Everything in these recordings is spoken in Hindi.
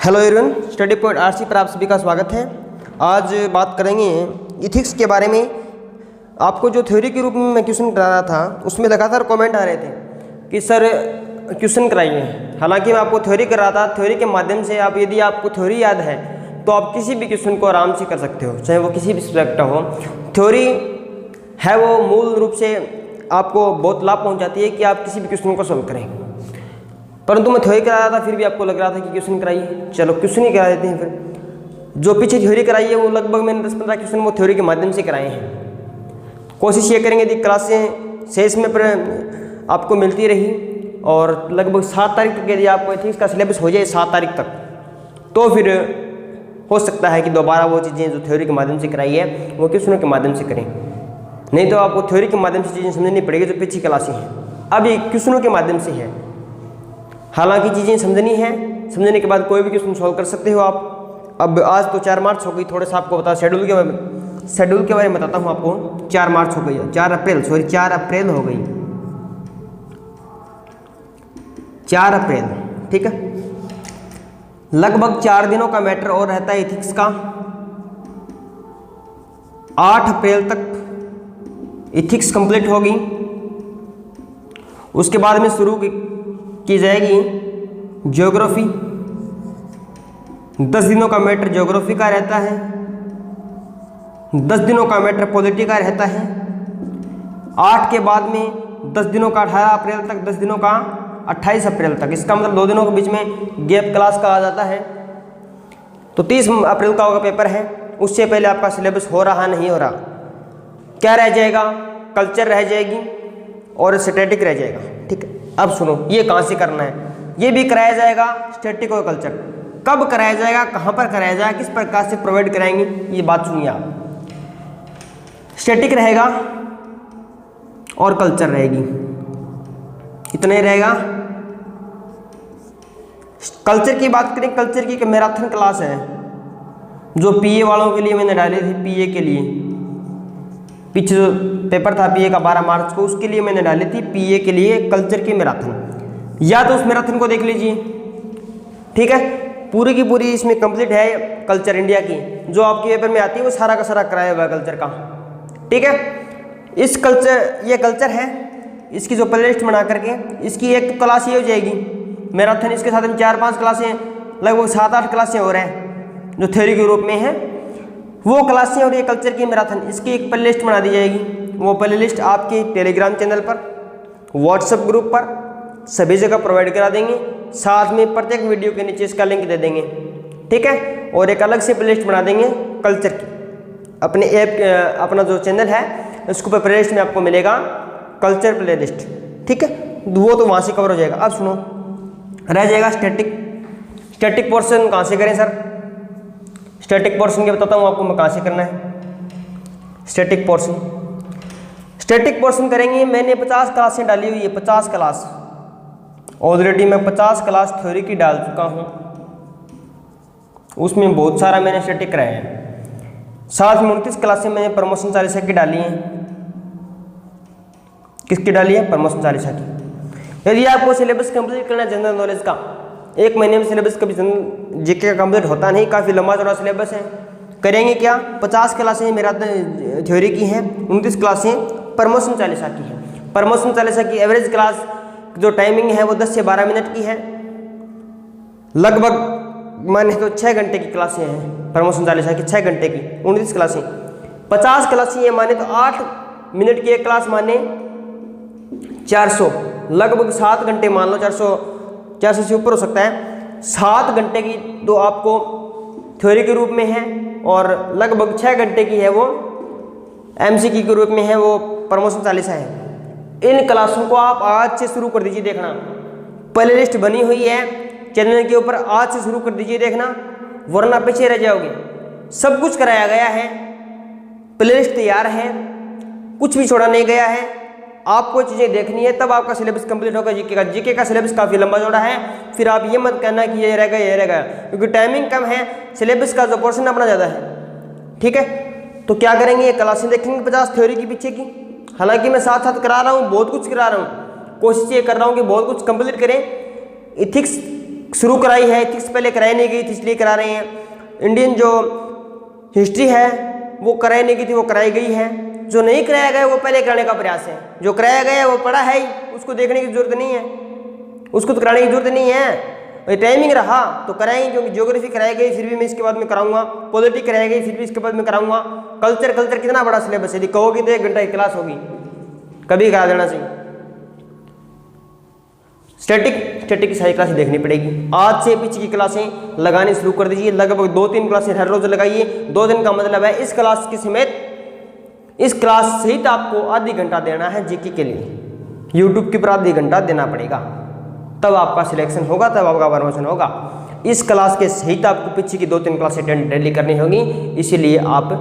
Hello everyone, study point RC पर आप सभी का स्वागत है। आज बात करेंगे इथिक्स के बारे में। आपको जो थ्योरी के रूप में मैं क्वेश्चन करा रहा था उसमें लगातार कमेंट आ रहे थे कि सर क्वेश्चन कराइए। हालांकि मैं आपको थ्योरी कर रहा था, थ्योरी के माध्यम से आप यदि आपको थ्योरी याद है तो आप किसी भी क्वेश्चन को आराम से कर सकते हो, चाहे वो किसी भी सब्जेक्ट का हो। थ्योरी है वो मूल रूप से आपको बहुत लाभ पहुँचाती है कि आप किसी भी क्वेश्चन को सॉल्व करें। परंतु मैं थ्योरी करा रहा था फिर भी आपको लग रहा था कि क्वेश्चन कराइए, चलो क्वेश्चन ही करा देते हैं। फिर जो पीछे थ्योरी कराई है वो लगभग मैंने 10-15 क्वेश्चन वो थ्योरी के माध्यम से कराए हैं। कोशिश ये करेंगे यदि क्लासें शेष में पर आपको मिलती रही और लगभग 7 तारीख तक यदि आपको एथिक्स का सिलेबस हो जाए 7 तारीख तक, तो फिर हो सकता है कि दोबारा वो चीज़ें जो थ्योरी के माध्यम से कराई है वो क्वेश्चनों के माध्यम से करें। नहीं तो आपको थ्योरी के माध्यम से चीज़ें समझनी पड़ेगी जो पीछे क्लासें हैं। अब ये क्वेश्चनों के माध्यम से है। हालांकि चीज़ें समझनी है, समझने के बाद कोई भी क्वेश्चन सॉल्व कर सकते हो आप। अब आज तो 4 मार्च हो गई, थोड़ा सा आपको बता शेड्यूल के बारे में बताता हूँ आपको। 4 मार्च हो गई, 4 अप्रैल हो गई, 4 अप्रैल, ठीक है। लगभग 4 दिनों का मैटर और रहता है एथिक्स का। 8 अप्रैल तक एथिक्स कंप्लीट होगी। उसके बाद में शुरू की जाएगी ज्योग्राफी। 10 दिनों का मैटर ज्योग्राफी का रहता है, 10 दिनों का मैटर पॉलिटी का रहता है। 8 के बाद में 10 दिनों का 18 अप्रैल तक, 10 दिनों का 28 अप्रैल तक। इसका मतलब 2 दिनों के बीच में गैप क्लास का आ जाता है। तो 30 अप्रैल का होगा पेपर है। उससे पहले आपका सिलेबस हो रहा नहीं हो रहा, क्या रह जाएगा? कल्चर रह जाएगी और स्टैटिक रह जाएगा, ठीक है। अब सुनो, ये कहाँ से करना है? ये भी कराया जाएगा स्टैटिक और कल्चर। कब कराया जाएगा, कहाँ पर कराया जाएगा, किस प्रकार से प्रोवाइड कराएंगे, ये बात सुनिए आप। स्टैटिक रहेगा और कल्चर रहेगी, इतना ही रहेगा। कल्चर की बात करें, कल्चर की मैराथन क्लास है जो पीए वालों के लिए मैंने डाली थी। पीए के लिए पीछे जो पेपर था पीए का 12 मार्च को, उसके लिए मैंने डाली थी पीए के लिए कल्चर की मैराथन। या तो उस मैराथन को देख लीजिए, ठीक है। पूरी की पूरी इसमें कंप्लीट है कल्चर इंडिया की, जो आपके पेपर में आती है वो सारा का सारा कराया हुआ है कल्चर का, ठीक है। इस कल्चर, ये कल्चर है, इसकी जो प्लेलिस्ट बना करके इसकी एक क्लास ये हो जाएगी मैराथन। इसके साथ में 4-5 क्लासें, लगभग 7-8 क्लासें हो रहे हैं जो थ्योरी के रूप में है, वो क्लासें और ये कल्चर की मैराथन, इसकी एक प्ले लिस्ट बना दी जाएगी। वो प्ले लिस्ट आपके टेलीग्राम चैनल पर, व्हाट्सएप ग्रुप पर सभी जगह प्रोवाइड करा देंगे। साथ में प्रत्येक वीडियो के नीचे इसका लिंक दे देंगे, ठीक है। और एक अलग से प्ले लिस्ट बना देंगे कल्चर की। अपने ऐप, अपना जो चैनल है उसको पर प्ले लिस्ट में आपको मिलेगा कल्चर प्ले लिस्ट, ठीक है। वो तो वहाँ से कवर हो जाएगा। अब सुनो, रह जाएगा स्टैटिक। स्टैटिक पोर्शन कहाँ से करें सर? स्टैटिक पोर्शन के बताता हूँ आपको मैं कहाँ से करना है। स्टैटिक पोर्शन करेंगे। मैंने 50 क्लासें डाली हुई है, 50 क्लास ऑलरेडी मैं 50 क्लास थ्योरी की डाल चुका हूँ। उसमें बहुत सारा मैंने स्टैटिक कराया है। साथ में 29 क्लासें मैंने प्रमोशन चालीसा की डाली हैं। किसकी डाली है? प्रमोशन चालीसा की। यदि आपको सिलेबस कंप्लीट करना है जनरल नॉलेज का, 1 महीने में सिलेबस कभी जीके का कंप्लीट होता नहीं, काफ़ी लंबा चौड़ा सिलेबस है। करेंगे क्या? 50 क्लासें मेरा थ्योरी की हैं, 29 क्लासें प्रमोशन चालीसा की हैं। प्रमोशन चालीसा की एवरेज क्लास जो टाइमिंग है वो 10 से 12 मिनट की है। लगभग माने तो 6 घंटे की क्लासें हैं प्रमोशन चालीसा की, 6 घंटे की 29 क्लासें। 50 क्लासें ये माने तो 8 मिनट की एक क्लास माने 400, लगभग 7 घंटे मान लो। 400 से ऊपर हो सकता है। 7 घंटे की तो आपको थ्योरी के रूप में है और लगभग 6 घंटे की है वो एमसीक्यू के रूप में है, वो प्रमोशन चालीसा है। इन क्लासों को आप आज से शुरू कर दीजिए देखना। प्ले लिस्ट बनी हुई है चैनल के ऊपर, आज से शुरू कर दीजिए देखना, वरना पीछे रह जाओगे। सब कुछ कराया गया है, प्ले लिस्ट तैयार है, कुछ भी छोड़ा नहीं गया है। आपको चीज़ें देखनी है तब आपका सिलेबस कंप्लीट होगा जीके का। जीके का सिलेबस काफ़ी लंबा चौड़ा है, फिर आप ये मत कहना कि ये रह गया ये रह गया, क्योंकि टाइमिंग कम है, सिलेबस का जो पोर्शन अपना ज़्यादा है, ठीक है। तो क्या करेंगे, ये क्लासें देखेंगे 50 थ्योरी की पीछे की। हालांकि मैं साथ साथ करा रहा हूँ, बहुत कुछ करा रहा हूँ, कोशिश ये कर रहा हूँ कि बहुत कुछ कंप्लीट करें। इथिक्स शुरू कराई है, इथिक्स पहले कराई नहीं गई थी इसलिए करा रहे हैं। इंडियन जो हिस्ट्री है वो कराई नहीं गई थी, वो कराई गई है। जो नहीं कराया गया वो पहले कराने का प्रयास है, जो कराया गया वो पढ़ा है ही, उसको देखने की जरूरत नहीं है, उसको तो कराने की जरूरत नहीं है। टाइमिंग रहा तो कराएंगे, क्योंकि ज्योग्राफी कराई गई फिर भी मैं इसके बाद में कराऊंगा, पॉलिटिक्स कराई गई फिर भी इसके बाद में कराऊंगा, कल्चर कितना बड़ा सिलेबस है, यदि कहोगी तो 1 घंटा की क्लास होगी, कभी करा देना चाहिए। स्टैटिक की सारी क्लासें देखनी पड़ेगी। आज से पीछे की क्लासें लगानी शुरू कर दीजिए, लगभग 2-3 क्लासें हर रोज लगाइए। 2 दिन का मतलब है इस क्लास के समेत, इस क्लास सहित आपको आधी घंटा देना है जीके के लिए। यूट्यूब के ऊपर आधी घंटा देना पड़ेगा, तब आपका सिलेक्शन होगा, तब आपका प्रमोशन होगा। इस क्लास के सहित आपको पीछे की 2-3 क्लासें अटेंड डेली करनी होगी, इसीलिए आप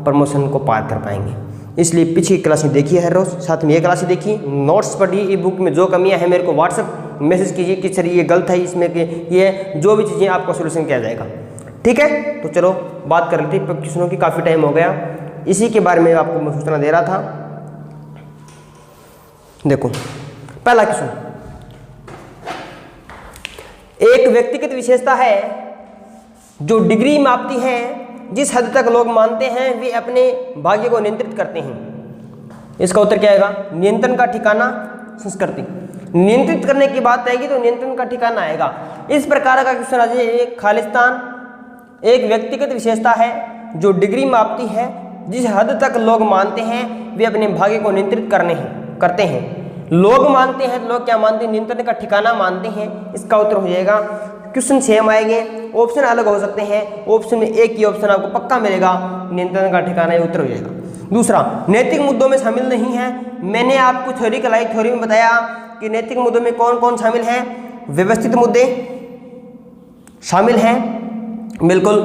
प्रमोशन को पार कर पाएंगे। इसलिए पीछे की क्लासें देखिए हर रोज, साथ में ये क्लासें देखिए, नोट्स पढ़िए, ई बुक में जो कमियां हैं मेरे को व्हाट्सएप मैसेज कीजिए कि सर ये गलत है इसमें, कि ये जो भी चीज़ें आपका सोल्यूशन किया जाएगा। ठीक है, तो चलो बात कर लेते हैं क्वेश्चनों की, काफ़ी टाइम हो गया, इसी के बारे में आपको मैं सूचना दे रहा था। देखो पहला क्वेश्चन, एक व्यक्तिगत विशेषता है जो डिग्री मापती है जिस हद तक लोग मानते हैं वे अपने भाग्य को नियंत्रित करते हैं। इसका उत्तर क्या आएगा? नियंत्रण का ठिकाना संस्कृति। नियंत्रित करने की बात आएगी तो नियंत्रण का ठिकाना आएगा। इस प्रकार का क्वेश्चन आ जाए, एक खालिस्तान एक व्यक्तिगत विशेषता है जो डिग्री मापती है जिस हद तक लोग मानते हैं वे अपने भाग्य को नियंत्रित करते हैं। लोग मानते हैं, लोग क्या मानते हैं? नियंत्रण का ठिकाना मानते हैं। इसका उत्तर हो जाएगा, क्वेश्चन सेम आएंगे, ऑप्शन अलग हो सकते हैं, ऑप्शन में एक ही ऑप्शन आपको पक्का मिलेगा, नियंत्रण का ठिकाना, ये उत्तर हो जाएगा। दूसरा, नैतिक मुद्दों में शामिल नहीं है। मैंने आपको थ्योरी कराई, थ्योरी में बताया कि नैतिक मुद्दों में कौन कौन शामिल है। व्यवस्थित मुद्दे शामिल हैं, बिल्कुल,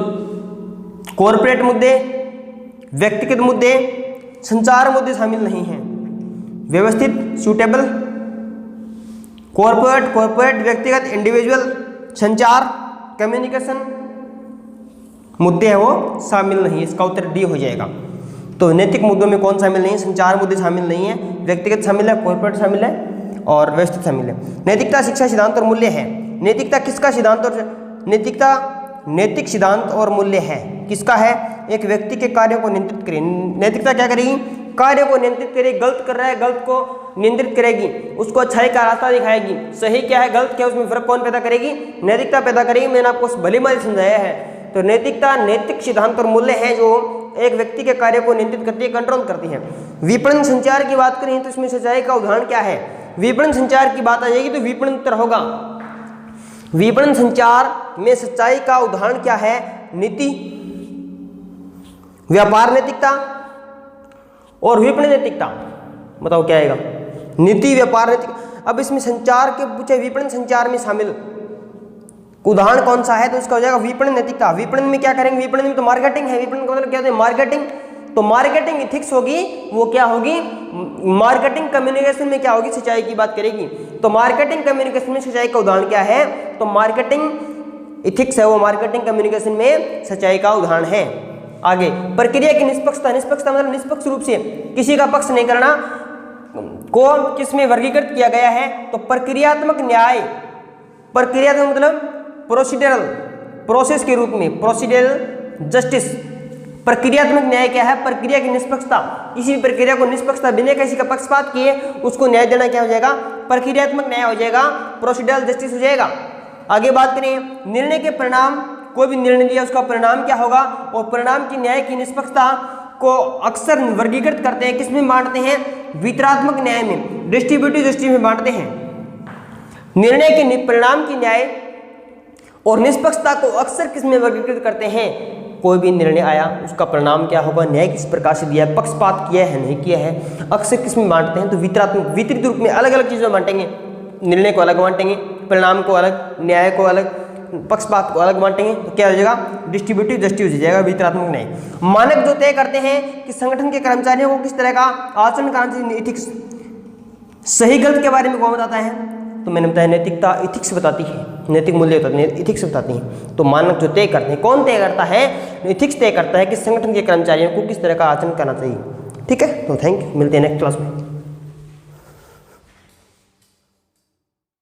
कॉर्पोरेट मुद्दे, व्यक्तिगत मुद्दे, संचार मुद्दे शामिल नहीं हैं। व्यवस्थित सूटेबल, कॉर्पोरेट व्यक्तिगत इंडिविजुअल, संचार कम्युनिकेशन मुद्दे हैं वो शामिल नहीं। इसका उत्तर डी हो जाएगा। तो नैतिक मुद्दों में कौन शामिल नहीं है? संचार मुद्दे शामिल नहीं है, व्यक्तिगत शामिल है, कॉर्पोरेट शामिल है और व्यवस्थित शामिल है। नैतिकता शिक्षा सिद्धांत और मूल्य है। नैतिकता किसका सिद्धांत और नैतिकता नैतिक सिद्धांत और मूल्य है, किसका है? एक व्यक्ति के कार्यों को नियंत्रित करेगी। नैतिकता क्या करेगी? कार्य को नियंत्रित करेगी। गलत कर रहा है, गलत को नियंत्रित करेगी, उसको अच्छाई का रास्ता दिखाएगी। सही क्या है, गलत क्या है, उसमें फर्क कौन पैदा करेगी? नैतिकता पैदा करेगी। मैंने आपको भली भांति समझाया है। तो नैतिकता नैतिक सिद्धांत और मूल्य है जो एक व्यक्ति के कार्य को नियंत्रित करती है, कंट्रोल करती है। विपणन संचार की बात करें तो इसमें सच्चाई का उदाहरण क्या है? विपणन संचार की बात आ जाएगी तो विपणन उत्तर होगा। विपणन संचार में सच्चाई का उदाहरण क्या है? नीति, व्यापार नैतिकता और विपणन नैतिकता। बताओ क्या आएगा? नीति, व्यापार नैतिकता। अब इसमें संचार के पूछे, विपणन संचार में शामिल उदाहरण कौन सा है, तो इसका हो जाएगा विपणन नैतिकता। विपणन में क्या करेंगे? विपणन में तो मार्केटिंग है। विपणन का मतलब क्या होता है? मार्केटिंग। तो मार्केटिंग इथिक्स होगी, वो क्या होगी? मार्केटिंग कम्युनिकेशन में क्या होगी? सच्चाई की बात करेगी। तो मार्केटिंग कम्युनिकेशन में सच्चाई का उदाहरण क्या है? तो मार्केटिंग इथिक्स है वो, मार्केटिंग कम्युनिकेशन में सच्चाई का उदाहरण है। आगे, प्रक्रिया की निष्पक्षता। निष्पक्षता मतलब निष्पक्ष रूप से किसी का पक्ष नहीं करना को किसमें वर्गीकृत किया गया है? तो प्रक्रियात्मक न्याय। प्रक्रियात्मक मतलब प्रोसीडरल, प्रोसेस के रूप में, प्रोसीडरल जस्टिस। प्रक्रियात्मक न्याय क्या है? प्रक्रिया की निष्पक्षता। किसी भी प्रक्रिया को निष्पक्षता बिना किसी का पक्षपात किए उसको न्याय देना क्या हो जाएगा? प्रक्रियात्मक न्याय हो जाएगा, प्रोसीडरल जस्टिस हो जाएगा। आगे बात करें, निर्णय के परिणाम। कोई भी निर्णय लिया उसका परिणाम क्या होगा? और परिणाम की न्याय की निष्पक्षता को अक्सर वर्गीकृत करते हैं, किसमें बांटते हैं? वितरणात्मक न्याय में, डिस्ट्रीब्यूटिव जस्टिस में बांटते हैं। निर्णय के परिणाम की न्याय और निष्पक्षता को अक्सर किसमें वर्गीकृत करते हैं? कोई भी निर्णय आया उसका परिणाम क्या होगा, न्याय किस प्रकार से दिया है, पक्षपात किया है नहीं किया है, अक्सर किसमें बांटते हैं? तो वितरात्मक, वितरित रूप में अलग अलग चीज़ों में बांटेंगे। निर्णय को अलग बांटेंगे, परिणाम को अलग, न्याय को अलग, पक्षपात को अलग बांटेंगे। तो क्या हो जाएगा? डिस्ट्रीब्यूटिव जस्टिस हो जाएगा, वितरात्मक न्याय। मानक जो तय करते हैं कि संगठन के कर्मचारियों को किस तरह का आचरण करना चाहिए, इथिक्स। सही गलत के बारे में कौन बताता है? तो मैंने बताया नैतिकता इथिक्स बताती है, नैतिक मूल्य बताती है, इथिक्स बताती हैं। तो मानक जो तय करते हैं, कौन तय करता है? इथिक्स तय करता है कि संगठन के कर्मचारियों को किस तरह का आचरण करना चाहिए। ठीक है, तो थैंक यू, मिलते हैं नेक्स्ट क्लास में।